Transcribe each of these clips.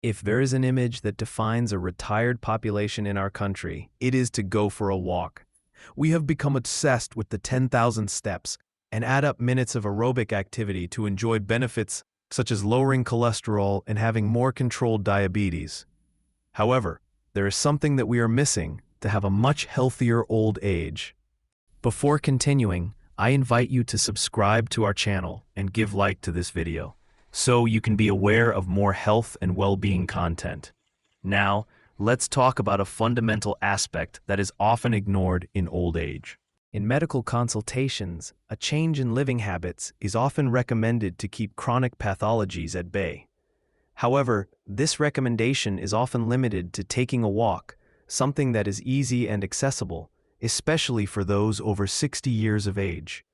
If there is an image that defines a retired population in our country, it is to go for a walk. We have become obsessed with the 10,000 steps and add up minutes of aerobic activity to enjoy benefits such as lowering cholesterol and having more controlled diabetes. However, there is something that we are missing to have a much healthier old age. Before continuing, I invite you to subscribe to our channel and give like to this video, so you can be aware of more health and well-being content. Now, let's talk about a fundamental aspect that is often ignored in old age. In medical consultations, a change in living habits is often recommended to keep chronic pathologies at bay. However, this recommendation is often limited to taking a walk, something that is easy and accessible, especially for those over 60 years of age.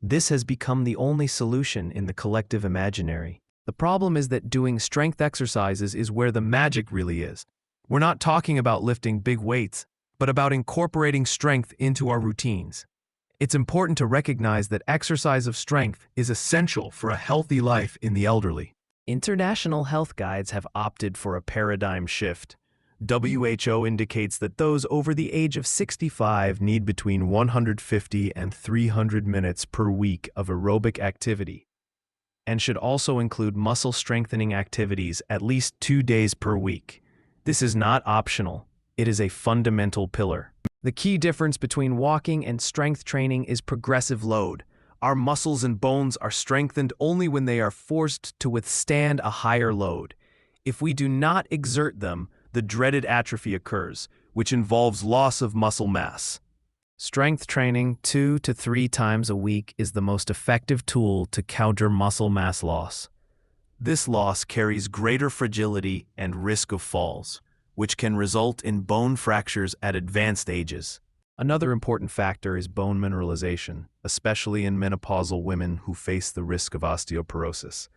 This has become the only solution in the collective imaginary. The problem is that doing strength exercises is where the magic really is. We're not talking about lifting big weights, but about incorporating strength into our routines. It's important to recognize that exercise of strength is essential for a healthy life in the elderly. International health guides have opted for a paradigm shift. WHO indicates that those over the age of 65 need between 150 and 300 minutes per week of aerobic activity, and should also include muscle strengthening activities at least 2 days per week. This is not optional. It is a fundamental pillar. The key difference between walking and strength training is progressive load. Our muscles and bones are strengthened only when they are forced to withstand a higher load. If we do not exert them, the dreaded atrophy occurs, which involves loss of muscle mass. Strength training 2 to 3 times a week is the most effective tool to counter muscle mass loss. This loss carries greater fragility and risk of falls, which can result in bone fractures at advanced ages. Another important factor is bone mineralization, especially in menopausal women who face the risk of osteoporosis.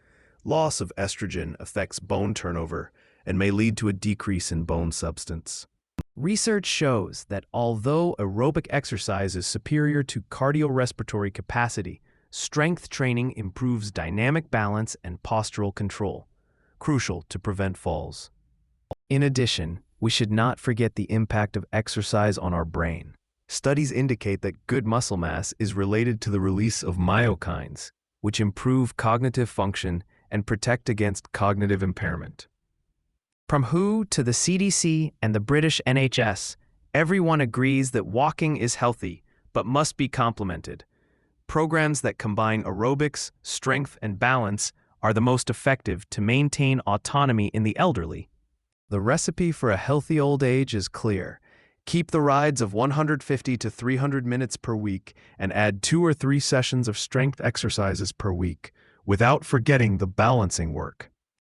Loss of estrogen affects bone turnover and may lead to a decrease in bone substance. Research shows that although aerobic exercise is superior to cardiorespiratory capacity, strength training improves dynamic balance and postural control, crucial to prevent falls. In addition, we should not forget the impact of exercise on our brain. Studies indicate that good muscle mass is related to the release of myokines, which improve cognitive function and protect against cognitive impairment. From WHO to the CDC and the British NHS, everyone agrees that walking is healthy, but must be complemented. Programs that combine aerobics, strength, and balance are the most effective to maintain autonomy in the elderly. The recipe for a healthy old age is clear. Keep the rides of 150 to 300 minutes per week and add 2 or 3 sessions of strength exercises per week, without forgetting the balancing work.